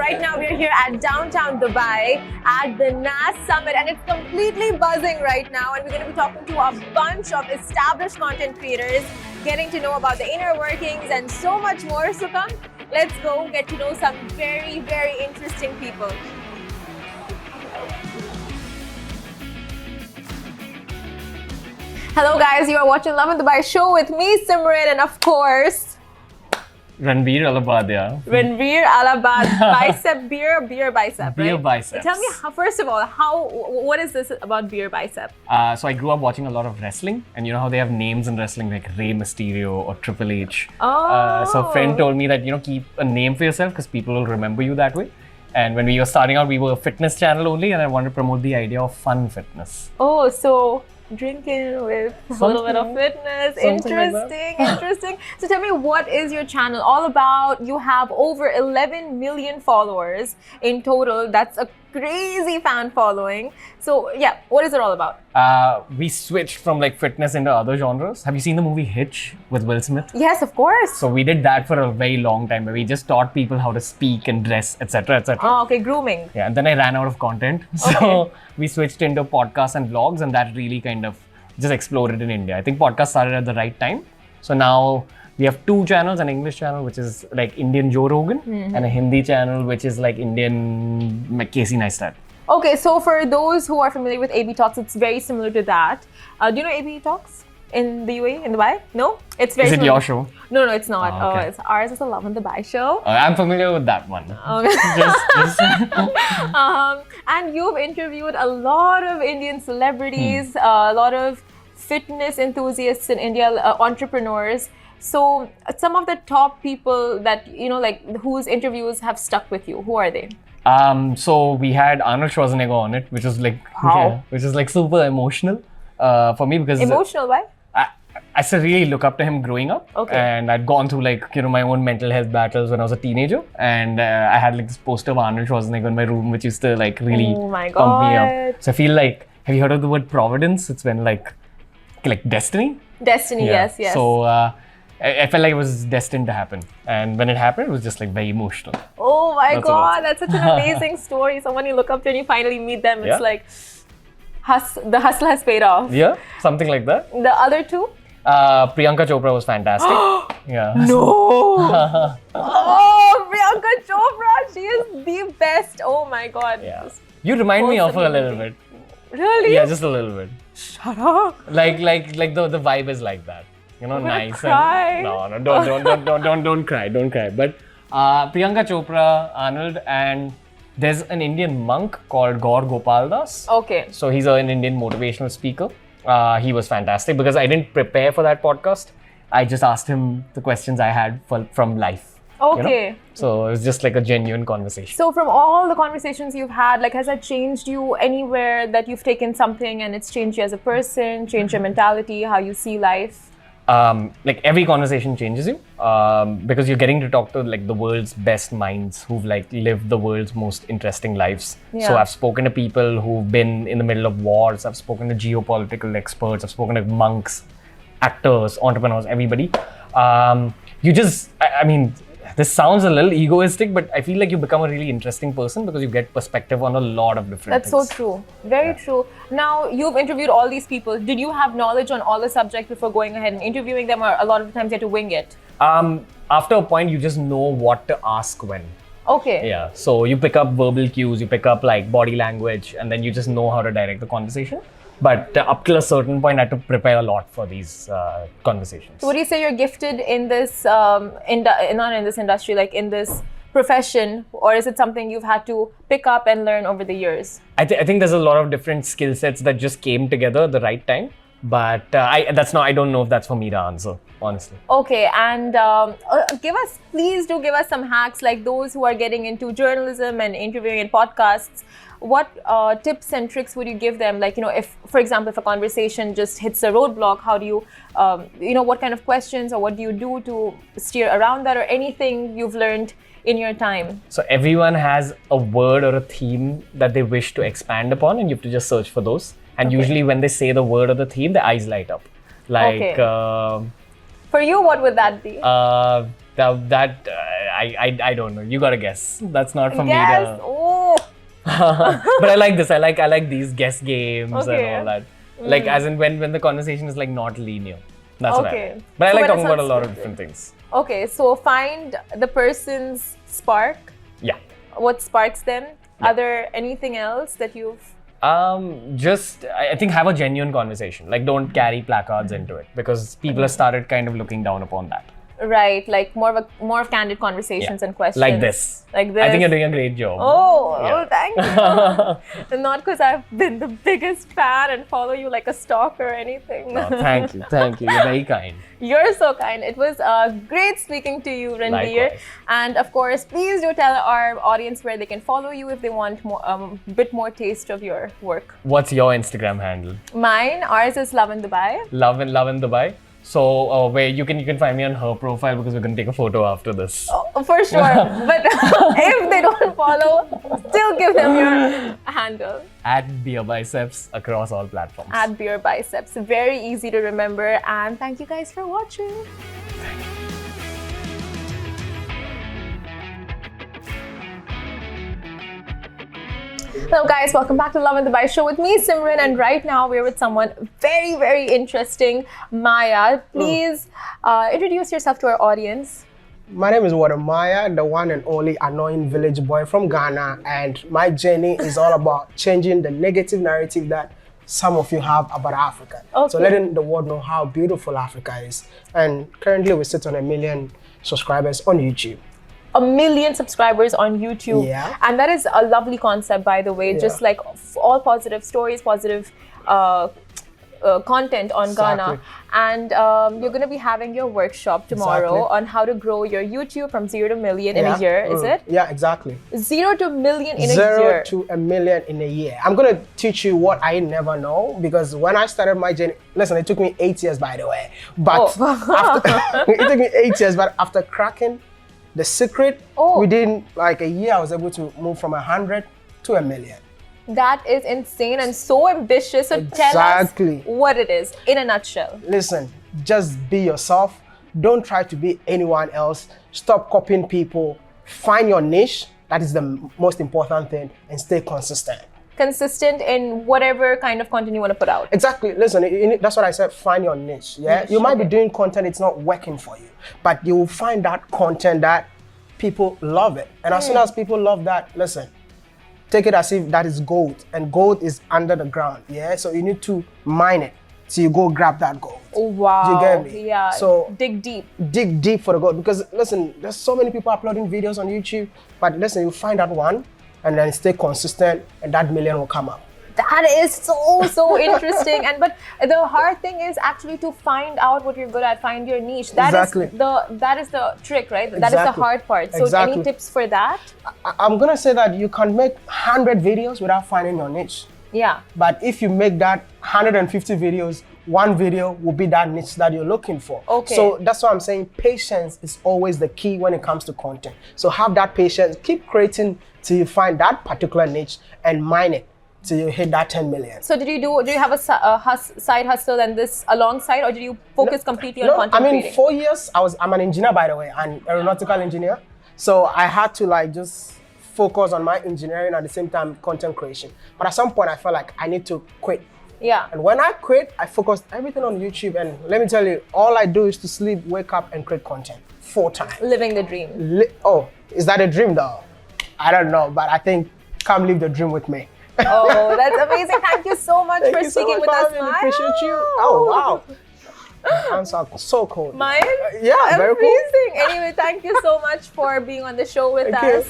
right now we're here at downtown Dubai at the NAS Summit, and it's completely buzzing right now, and we're going to be talking to a bunch of established content creators, getting to know about the inner workings and so much more. So come, let's go get to know some very, very interesting people. Hello guys, you are watching Lovin Dubai show with me, Simran, and of course, Ranveer Alabad, Ranveer Alabad, bicep beer bicep, beer right? biceps. Tell me, first of all, what is this about beer bicep? So I grew up watching a lot of wrestling, and you know how they have names in wrestling like Rey Mysterio or Triple H. So a friend told me that keep a name for yourself because people will remember you that way. And when we were starting out, we were a fitness channel only, and I wanted to promote the idea of fun fitness. Oh, so drinking with a little bit of fitness. Interesting. So tell me, what is your channel all about? You have over 11 million followers in total. That's a crazy fan following. So yeah, what is it all about? We switched from like fitness into other genres. Have you seen the movie Hitch with Will Smith? Yes, of course. So we did that for a very long time, where we just taught people how to speak and dress, etc., etc. Oh, okay, grooming. Yeah, and then I ran out of content. So we switched into podcasts and vlogs, and that really kind of just exploded in India. I think podcasts started at the right time. So now we have two channels, an English channel, which is like Indian Joe Rogan, and a Hindi channel, which is like Indian Casey Neistat. Okay, so for those who are familiar with AB Talks, it's very similar to that. Do you know AB Talks in the UAE, in Dubai? No? It's very Is it similar. your show? No, it's not. Oh, okay. It's ours. It's a Lovin Dubai show. I'm familiar with that one. And you've interviewed a lot of Indian celebrities, a lot of fitness enthusiasts in India, entrepreneurs. So some of the top people that, like whose interviews have stuck with you, who are they? So we had Arnold Schwarzenegger on it, which was like, which is like super emotional for me because emotional. Why? I still really look up to him growing up, and I'd gone through like my own mental health battles when I was a teenager, and I had like this poster of Arnold Schwarzenegger in my room, which used to like really pump me up. So I feel like, have you heard of the word providence? It's when like destiny. Destiny, yes. So I felt like it was destined to happen, and when it happened, it was just like very emotional. Oh my God, that's such an amazing story. Someone you look up to and you finally meet them. It's like the hustle has paid off. Yeah, something like that. The other two? Priyanka Chopra was fantastic. No! Oh, Priyanka Chopra, she is the best. Oh my God. Yeah. You remind me of her a little bit. Really? Yeah, just a little bit. Shut up. Like the vibe is like that. Nice. Cry. No, don't cry. But Priyanka Chopra, Arnold, and there's an Indian monk called Gaur Gopal Das. Okay. So he's an Indian motivational speaker. He was fantastic because I didn't prepare for that podcast. I just asked him the questions I had from life. Okay. So it was just like a genuine conversation. So from all the conversations you've had, like, has that changed you anywhere that you've taken something and it's changed you as a person, changed your mentality, how you see life? Like every conversation changes you because you're getting to talk to like the world's best minds who've like lived the world's most interesting lives. So I've spoken to people who've been in the middle of wars. I've spoken to geopolitical experts. I've spoken to monks, actors, entrepreneurs, everybody. I mean, this sounds a little egoistic, but I feel like you become a really interesting person because you get perspective on a lot of different things. That's so true. Very true. Now, you've interviewed all these people. Did you have knowledge on all the subjects before going ahead and interviewing them, or a lot of the times you had to wing it? After a point, you just know what to ask when. Okay. Yeah. So you pick up verbal cues, you pick up like body language, and then you just know how to direct the conversation. But up till a certain point, I had to prepare a lot for these conversations. So would you say you're gifted in this, not in this industry, like in this profession, or is it something you've had to pick up and learn over the years? I think there's a lot of different skill sets that just came together at the right time. But I don't know if that's for me to answer, honestly. Okay, and please do give us some hacks, like those who are getting into journalism and interviewing in podcasts. What tips and tricks would you give them? Like, if, for example, if a conversation just hits a roadblock, how do you, what kind of questions or what do you do to steer around that, or anything you've learned in your time? So everyone has a word or a theme that they wish to expand upon, and you have to just search for those. And usually when they say the word or the theme, their eyes light up. Like, for you, what would that be? I don't know. You gotta guess. That's not for me Yes. to. Oh. But I like this. I like these guess games Okay. and all that. Like as in when the conversation is like not linear. That's what I Okay. like. But I So like when talking it's about a lot of unscripted. different things. Okay, so find the person's spark. Yeah. What sparks them? Yeah. Are there anything else that you've... Just I think have a genuine conversation. Like don't carry placards into it because people have started kind of looking down upon that. Right, like more of candid conversations and questions. Like this. Like this. I think you're doing a great job. Oh, thank you. And not because I've been the biggest fan and follow you like a stalker or anything. Oh, thank you. You're very kind. You're so kind. It was great speaking to you, Ranveer. Likewise. And of course, please do tell our audience where they can follow you if they want more, bit more taste of your work. What's your Instagram handle? Ours is Lovin Dubai. Lovin Dubai. So where you can find me on her profile because we're gonna take a photo after this. Oh, for sure. But if they don't follow, still give them your handle. At Beer Biceps across all platforms. At Beer Biceps. Very easy to remember. And thank you guys for watching. Hello guys, welcome back to Lovin Dubai show with me, Simran, and right now we're with someone very, very interesting, Maya. Please introduce yourself to our audience. My name is Maya, the one and only annoying village boy from Ghana, and my journey is all about changing the negative narrative that some of you have about Africa. Okay. So letting the world know how beautiful Africa is. And currently we sit on 1 million subscribers on YouTube. 1 million subscribers on YouTube. Yeah. And that is a lovely concept, by the way. Yeah. Just like all positive stories, positive content on Ghana. Exactly. And you're going to be having your workshop tomorrow Exactly. on how to grow your YouTube from 0 to million in a year, is it? Yeah, exactly. 0 to million in a 0 year. to 1 million in a year. I'm going to teach you what I never know, because when I started my journey, listen, it took me 8 years, by the way. But after, it took me 8 years, but after cracking the secret, within like a year, I was able to move from 100 to 1 million. That is insane and so ambitious. So tell us what it is in a nutshell. Listen, just be yourself. Don't try to be anyone else. Stop copying people. Find your niche. That is the most important thing, and stay consistent. Consistent in whatever kind of content you want to put out. Exactly. Listen, that's what I said. Find your niche. Yeah, you might be doing content, it's not working for you, but you will find that content that people love it. And as soon as people love that, listen, take it as if that is gold, and gold is under the ground. Yeah, so you need to mine it. So you go grab that gold. Oh, wow. Do you get me? Yeah. So dig deep. Dig deep for the gold, because listen, there's so many people uploading videos on YouTube, but listen, you find that one and then stay consistent, and that million will come up. That is so interesting. But the hard thing is actually to find out what you're good at, find your niche. That is the trick, right? That is the hard part. So any tips for that? I'm gonna say that you can make 100 videos without finding your niche. Yeah. But if you make that 150 videos, one video will be that niche that you're looking for. Okay. So that's why I'm saying patience is always the key when it comes to content. So have that patience, keep creating till you find that particular niche and mine it till you hit that 10 million. So do you have a side hustle and this alongside, or did you focus completely on content I mean, creating? 4 years, I'm an engineer, by the way, an aeronautical engineer. So I had to like just focus on my engineering at the same time content creation. But at some point I felt like I need to quit. Yeah. And when I quit, I focused everything on YouTube, and let me tell you, all I do is to sleep, wake up, and create content full time. Living the dream. Oh, is that a dream though? I don't know, but I think come live the dream with me. Oh, that's amazing. Thank you so much for speaking with us, Maya. Appreciate you. Oh, wow. Hands are so cold. Mine? Yeah, very cool. Amazing. Anyway, thank you so much for being on the show with us.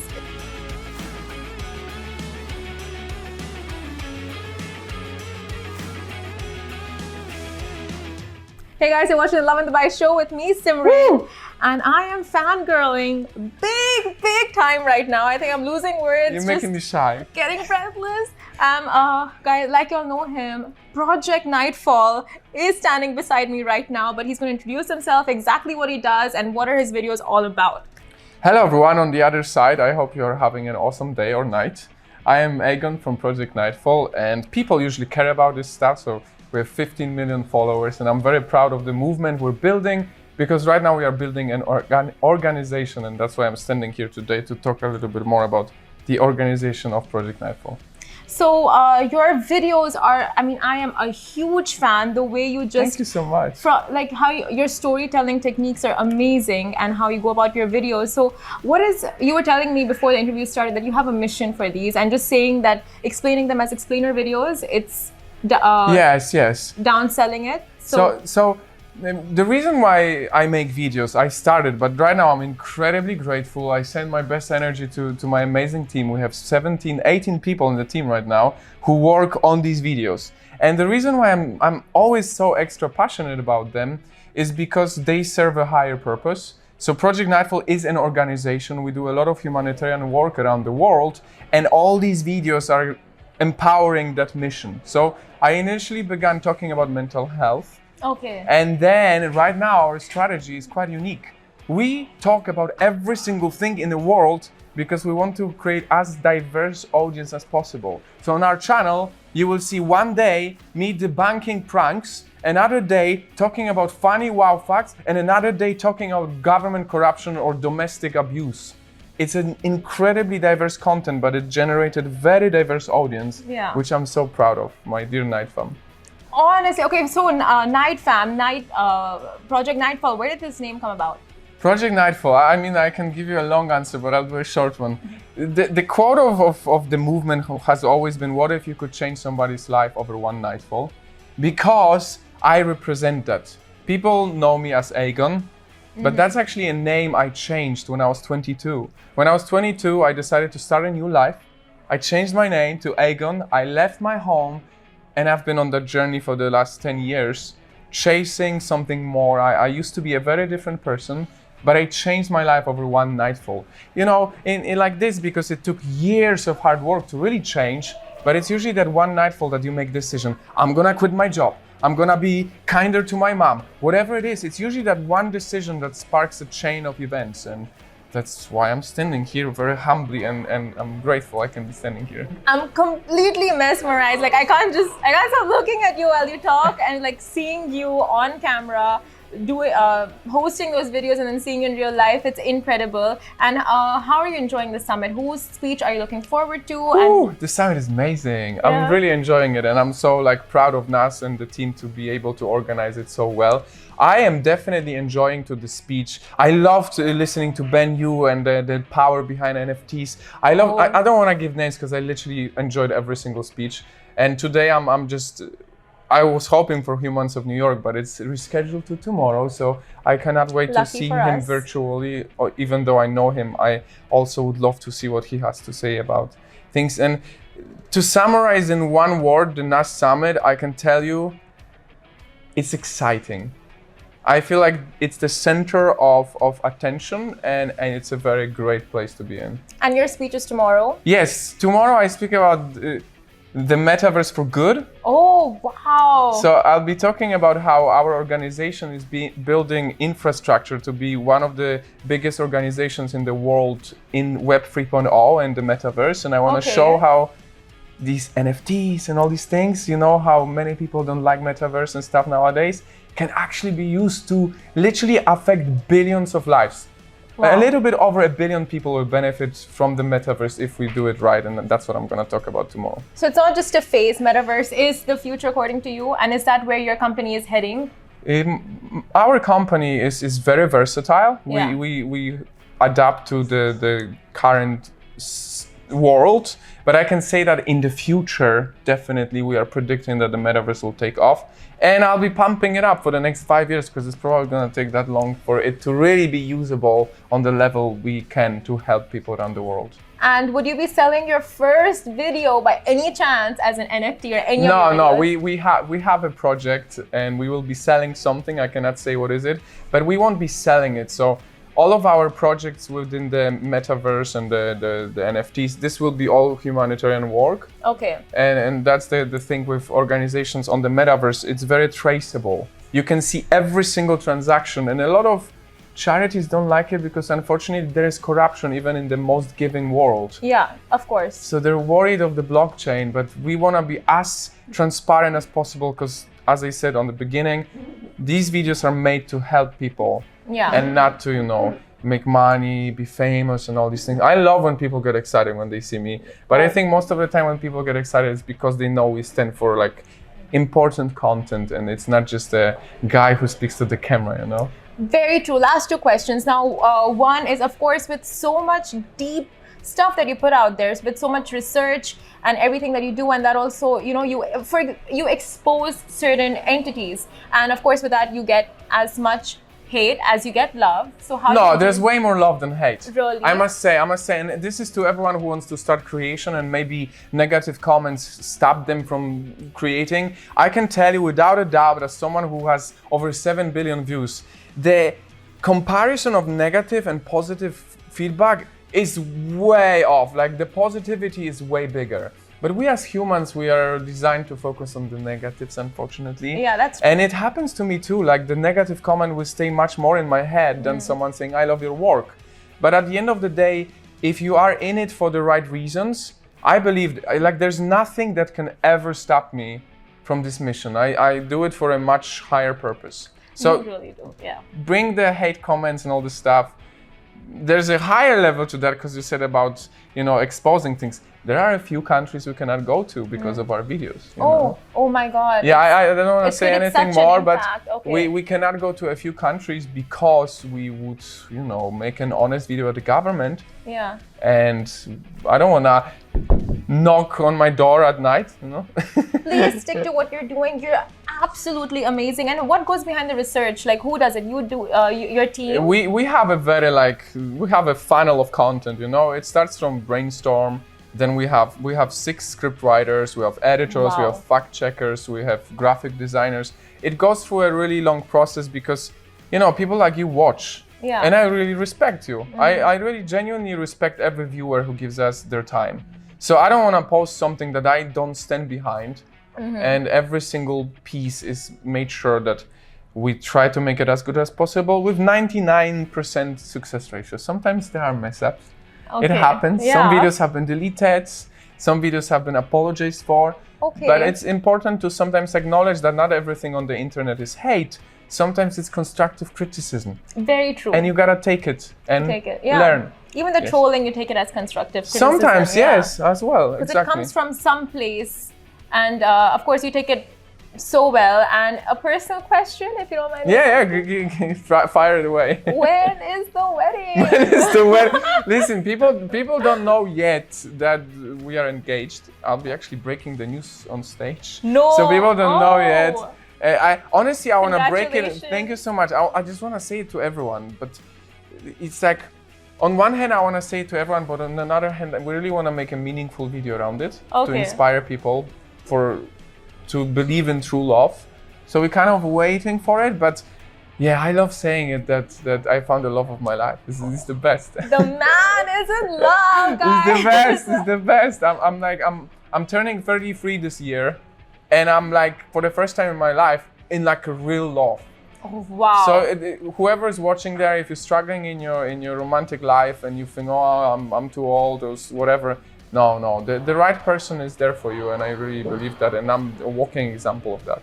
Hey guys, you're watching the Lovin Dubai show with me, Simran. And I am fangirling big time right now. I think I'm losing words. You're making me shy. Getting breathless. Guys, like y'all know him, Project Nightfall is standing beside me right now, but he's going to introduce himself, exactly what he does, and what are his videos all about. Hello everyone on the other side. I hope you're having an awesome day or night. I am Egon from Project Nightfall, and people usually care about this stuff, so we have 15 million followers, and I'm very proud of the movement we're building because right now we are building an organization, and that's why I'm standing here today to talk a little bit more about the organization of Project Nightfall. So your videos are, I mean, I am a huge fan. The way you just... Thank you so much. Like how your storytelling techniques are amazing and how you go about your videos. So what is, you were telling me before the interview started that you have a mission for these, and just saying that explaining them as explainer videos, it's yes. downselling it. So the reason why I make videos, I started, but right now I'm incredibly grateful. I send my best energy to my amazing team. We have 18 people in the team right now who work on these videos. And the reason why I'm always so extra passionate about them is because they serve a higher purpose. So Project Nightfall is an organization. We do a lot of humanitarian work around the world, and all these videos are empowering that mission. So I initially began talking about mental health. Okay. And then right now our strategy is quite unique. We talk about every single thing in the world because we want to create as diverse audience as possible. So on our channel, you will see one day me debunking pranks, another day talking about funny wow facts, and another day talking about government corruption or domestic abuse. It's an incredibly diverse content, but it generated very diverse audience, which I'm so proud of, my dear Night Fam. Honestly, okay, so Project Nightfall, where did this name come about? Project Nightfall, I mean, I can give you a long answer, but I'll do a short one. The quote of the movement has always been, what if you could change somebody's life over one nightfall? Because I represent that. People know me as Aegon, but that's actually a name I changed when I was 22. When I was 22, I decided to start a new life. I changed my name to Aegon, I left my home, and I've been on that journey for the last 10 years, chasing something more. I used to be a very different person, but I changed my life over one nightfall. You know, in like this, because it took years of hard work to really change, but it's usually that one nightfall that you make decision, I'm gonna quit my job, I'm gonna be kinder to my mom, whatever it is, it's usually that one decision that sparks a chain of events. And that's why I'm standing here very humbly, and I'm grateful I can be standing here. I'm completely mesmerized. Like I can't stop looking at you while you talk, and like seeing you on camera, hosting those videos, and then seeing you in real life. It's incredible. And how are you enjoying the summit? Whose speech are you looking forward to? Ooh, the summit is amazing. Yeah. I'm really enjoying it, and I'm so like proud of Nas and the team to be able to organize it so well. I am definitely enjoying the speech. I loved listening to Ben Yu and the power behind NFTs. I don't want to give names because I literally enjoyed every single speech. And today I was hoping for Humans of New York, but it's rescheduled to tomorrow. So I cannot wait to see him virtually. Or even though I know him, I also would love to see what he has to say about things. And to summarize in one word, the NAS Summit, I can tell you, it's exciting. I feel like it's the center of attention, and it's a very great place to be in. And your speech is tomorrow? Yes, tomorrow I speak about the metaverse for good. Oh, wow. So I'll be talking about how our organization is building infrastructure to be one of the biggest organizations in the world in Web 3.0 and the metaverse. And I want to show how these NFTs and all these things, you know, how many people don't like metaverse and stuff nowadays, can actually be used to literally affect billions of lives. Wow. A little bit over 1 billion people will benefit from the metaverse if we do it right, and that's what I'm going to talk about tomorrow. So it's not just a phase. Metaverse is the future according to you, and is that where your company is heading? Our company is very versatile. Yeah. We adapt to the current world, but I can say that in the future, definitely we are predicting that the metaverse will take off. And I'll be pumping it up for the next 5 years because it's probably going to take that long for it to really be usable on the level we can to help people around the world. And would you be selling your first video by any chance as an NFT or any No, we have a project and we will be selling something. I cannot say what is it, but we won't be selling it. So all of our projects within the metaverse and the NFTs, this will be all humanitarian work. Okay. And that's the thing with organizations on the metaverse. It's very traceable. You can see every single transaction, and a lot of charities don't like it because unfortunately there is corruption even in the most giving world. Yeah, of course. So they're worried of the blockchain, but we want to be as transparent as possible because as I said on the beginning, these videos are made to help people and not to, make money, be famous and all these things. I love when people get excited when they see me, but I think most of the time when people get excited it's because they know we stand for like important content and it's not just a guy who speaks to the camera. Very true. Last two questions. Now, one is, of course, with so much deep stuff that you put out there, with so much research and everything that you do, and that also, you expose certain entities, and of course, with that, you get as much hate as you get love. So how? There's way more love than hate. Really? I must say, and this is to everyone who wants to start creation and maybe negative comments stop them from creating. I can tell you without a doubt, as someone who has over 7 billion views, the comparison of negative and positive feedback is way off. Like the positivity is way bigger. But we as humans, we are designed to focus on the negatives, unfortunately. Yeah, that's true. And it happens to me too. Like the negative comment will stay much more in my head than someone saying, I love your work. But at the end of the day, if you are in it for the right reasons, I believe like there's nothing that can ever stop me from this mission. I do it for a much higher purpose. So you really do, yeah. Bring the hate comments and all this stuff. There's a higher level to that because you said about, exposing things. There are a few countries we cannot go to because of our videos. Oh my God. Yeah, I don't want to say anything more, but okay. we cannot go to a few countries because we would, make an honest video at the government. Yeah. And I don't want to knock on my door at night, Please stick to what you're doing. You're absolutely amazing. And what goes behind the research? Like, who does it? You do, your team? We have we have a funnel of content, It starts from brainstorm. Then we have 6 script writers, we have editors, we have fact checkers, we have graphic designers. It goes through a really long process because, people like you watch. Yeah. And I really respect you. I really genuinely respect every viewer who gives us their time. So I don't want to post something that I don't stand behind. And every single piece is made sure that we try to make it as good as possible with 99% success ratio. Sometimes there are mess ups. Okay. It happens. Yeah. Some videos have been deleted. Some videos have been apologized for. Okay. But it's important to sometimes acknowledge that not everything on the internet is hate. Sometimes it's constructive criticism. Very true. And you gotta take it and learn. Even the trolling, you take it as constructive criticism. Sometimes, yes, as well. Because it comes from some place. And of course, you take it so well. And a personal question, if you don't mind. Yeah, fire it away. When is the wedding? When is the wedding? Listen, people don't know yet that we are engaged. I'll be actually breaking the news on stage. No. So people don't know yet. I honestly, I want to break it. Thank you so much. I just want to say it to everyone, but it's like, on one hand, I want to say it to everyone, but on another hand, we really want to make a meaningful video around it to inspire people to believe in true love. So we're kind of waiting for it, but yeah, I love saying it that I found the love of my life. This is the best. The man is in love, guys. It's the best. It's the best. I'm turning 33 this year, and I'm like, for the first time in my life, in like a real love. Oh, wow. So whoever is watching there, if you're struggling in your romantic life and you think, I'm too old or whatever, no, the right person is there for you, and I really believe that, and I'm a walking example of that.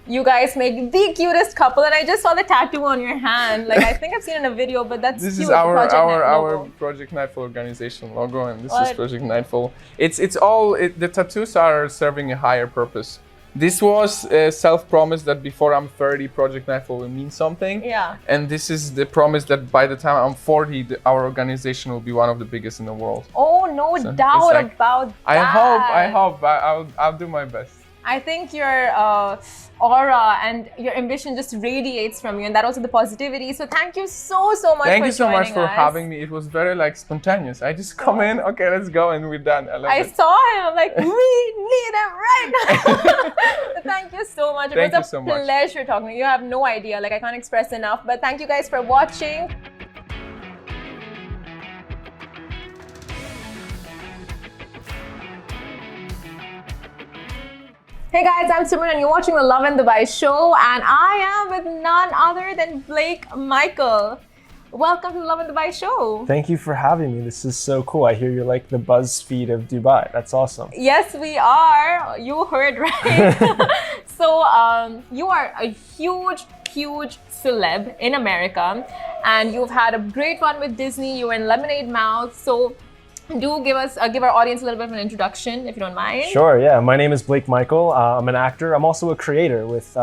You guys make the cutest couple, and I just saw the tattoo on your hand. Like, I think I've seen it in a video, but that's this cute. Is our Project Nightfall organization logo, and this is Project Nightfall. It's all the tattoos are serving a higher purpose. This was a self-promise that before I'm 30, Project Nightfall will mean something. Yeah. And this is the promise that by the time I'm 40, our organization will be one of the biggest in the world. Oh, no doubt about that. I hope. I'll do my best. I think your aura and your ambition just radiates from you, and that also the positivity. So thank you so much for joining us. Thank you so much for having me. It was very spontaneous. I just come in, okay, let's go, and we're done. I saw him. I'm like, we need him right now. Thank you so much. It was a pleasure talking to you. You have no idea. I can't express enough. But thank you guys for watching. Hey guys, I'm Simran and you're watching the Lovin Dubai show, and I am with none other than Blake Michael. Welcome to the Lovin Dubai show. Thank you for having me. This is so cool. I hear you're like the BuzzFeed of Dubai. That's awesome. Yes, we are. You heard right. So you are a huge celeb in America, and you've had a great run with Disney. You were in Lemonade Mouth. So do give our audience a little bit of an introduction, if you don't mind. Sure, yeah. My name is Blake Michael. I'm an actor. I'm also a creator with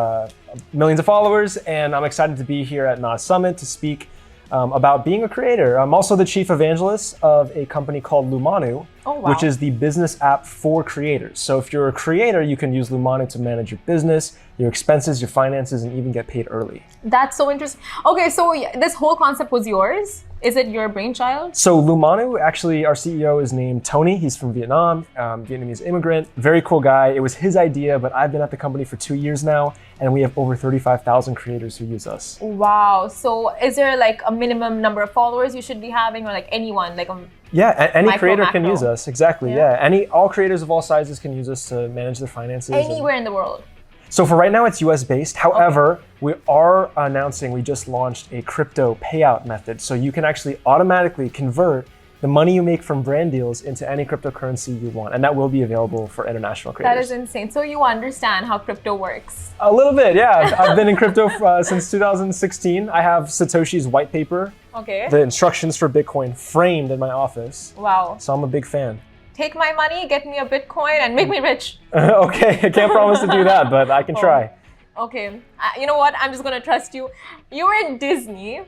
millions of followers, and I'm excited to be here at NOS Summit to speak about being a creator. I'm also the chief evangelist of a company called Lumanu, which is the business app for creators. So if you're a creator, you can use Lumanu to manage your business, your expenses, your finances, and even get paid early. That's so interesting. Okay, so this whole concept was yours? Is it your brainchild? So Lumanu, actually, our CEO is named Tony. He's from Vietnam, Vietnamese immigrant, very cool guy. It was his idea, but I've been at the company for 2 years now, and we have over 35,000 creators who use us. Wow. So is there like a minimum number of followers you should be having, or like anyone, like yeah, any micro, creator macro. can use us. Exactly. Yeah. All creators of all sizes can use us to manage their finances. Anywhere in the world. So for right now, it's US based. However, we are announcing we just launched a crypto payout method. So you can actually automatically convert the money you make from brand deals into any cryptocurrency you want. And that will be available for international creators. That is insane. So you understand how crypto works? A little bit, yeah. I've been in crypto since 2016. I have Satoshi's white paper, the instructions for Bitcoin framed in my office. Wow. So I'm a big fan. Take my money, get me a Bitcoin, and make me rich. Okay, I can't promise to do that, but I can try. Okay, you know what? I'm just gonna trust you. You were in Disney,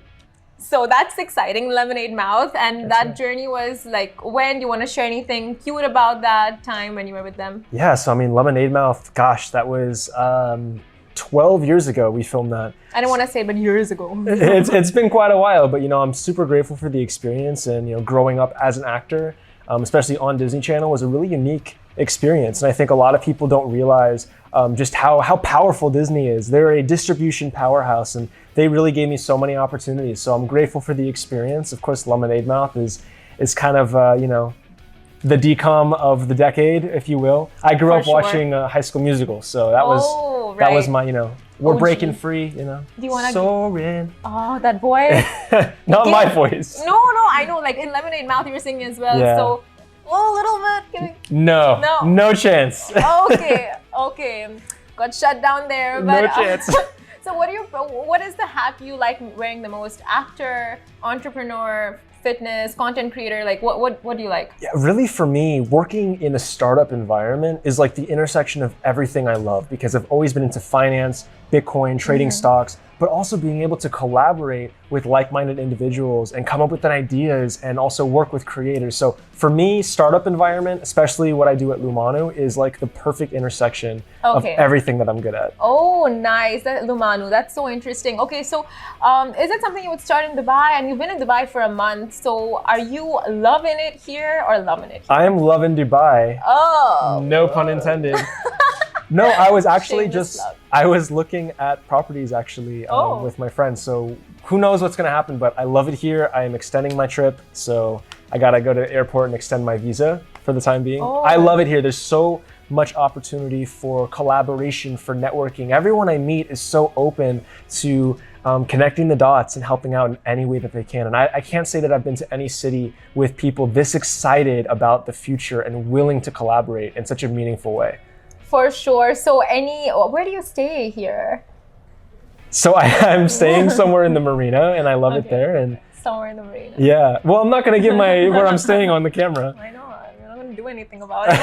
so that's exciting, Lemonade Mouth, and that journey was like, when? Do you want to share anything cute about that time when you were with them? Yeah, so I mean, Lemonade Mouth, gosh, that was 12 years ago we filmed that. I don't want to say it, but years ago. It's been quite a while, but I'm super grateful for the experience, and growing up as an actor, especially on Disney Channel, was a really unique experience. And I think a lot of people don't realize just how powerful Disney is. They're a distribution powerhouse, and they really gave me so many opportunities. So I'm grateful for the experience. Of course, Lemonade Mouth is kind of, the DCOM of the decade, if you will. I grew up watching High School Musical, so that was my, we're breaking free, Do you want to? Soaring. Oh, that voice. Not my voice. No, I know. Like in Lemonade Mouth, you were singing as well. Yeah. So, a little bit. No chance. Okay. Got shut down there. But, no chance. So what is the hat you like wearing the most? Actor, entrepreneur, fitness, content creator? Like what do you like? Yeah, really for me, working in a startup environment is like the intersection of everything I love, because I've always been into finance, Bitcoin, trading stocks, but also being able to collaborate with like-minded individuals and come up with ideas and also work with creators. So for me, startup environment, especially what I do at Lumanu, is like the perfect intersection of everything that I'm good at. Oh, nice. Lumanu, that's so interesting. Okay, so is it something you would start in Dubai? And you've been in Dubai for a month. So are you loving it here or loving it here? I am loving Dubai. Oh. No pun intended. No, I was actually I was looking at properties actually with my friends. So who knows what's gonna happen, but I love it here. I am extending my trip. So I gotta go to the airport and extend my visa for the time being. I love it here. There's so much opportunity for collaboration, for networking. Everyone I meet is so open to connecting the dots and helping out in any way that they can. And I can't say that I've been to any city with people this excited about the future and willing to collaborate in such a meaningful way. For sure. So where do you stay here? So I'm staying somewhere in the marina, and I love it there. And somewhere in the marina. Yeah. Well, I'm not going to give where I'm staying on the camera. I know. I'm not going to do anything about it.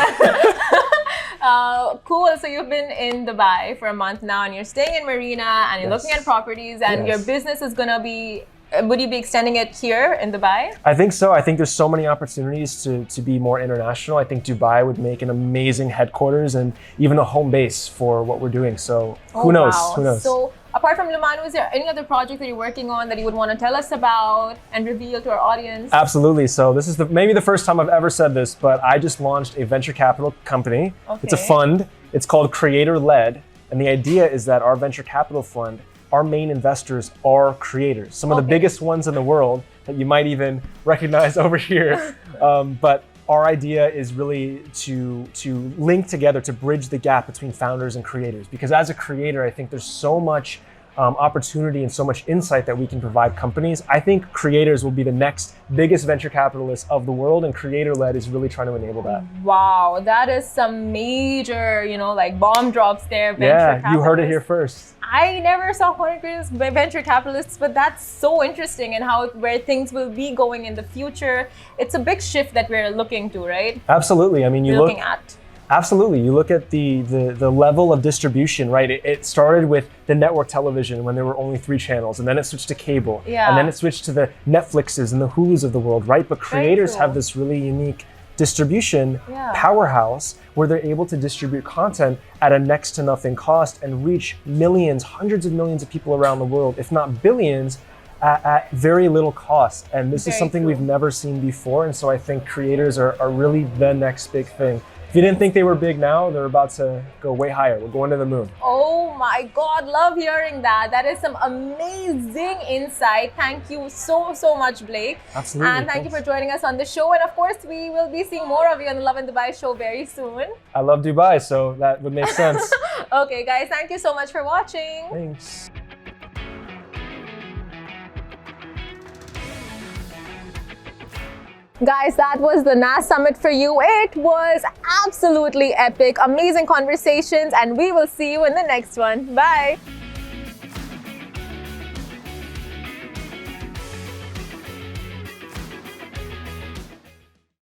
Cool. So you've been in Dubai for a month now, and you're staying in marina, and you're looking at properties, and your business is going to be... Would you be extending it here in Dubai? I think so. I think there's so many opportunities to be more international. I think Dubai would make an amazing headquarters and even a home base for what we're doing. So who knows? Wow. Who knows? So apart from Lumanu, is there any other project that you're working on that you would want to tell us about and reveal to our audience? Absolutely. So this is maybe the first time I've ever said this, but I just launched a venture capital company. It's a fund. It's called Creator Led. And the idea is that our venture capital fund, our main investors are creators, some of the biggest ones in the world that you might even recognize over here. But our idea is really to link together, to bridge the gap between founders and creators. Because as a creator, I think there's so much opportunity and so much insight that we can provide companies. I think creators will be the next biggest venture capitalists of the world, and creator-led is really trying to enable that. Wow, that is some major, like bomb drops there. Yeah, you heard it here first. I never saw content creators by venture capitalists, but that's so interesting, and where things will be going in the future. It's a big shift that we're looking to, right? Absolutely. I mean, Absolutely. You look at the level of distribution, right? It started with the network television when there were only 3 channels, and then it switched to cable, and then it switched to the Netflixes and the Hulus of the world, right? But creators have this really unique distribution powerhouse where they're able to distribute content at a next to nothing cost and reach millions, hundreds of millions of people around the world, if not billions, at very little cost. And this is something we've never seen before. And so I think creators are really the next big thing. If you didn't think they were big now, they're about to go way higher. We're going to the moon. Oh my God, love hearing that. That is some amazing insight. Thank you so much, Blake. Absolutely. And thank you for joining us on the show. And of course, we will be seeing more of you on the Lovin Dubai show very soon. I love Dubai, so that would make sense. Okay, guys, thank you so much for watching. Thanks. Guys, that was the NAS Summit for you. It was absolutely epic, amazing conversations, and we will see you in the next one. Bye.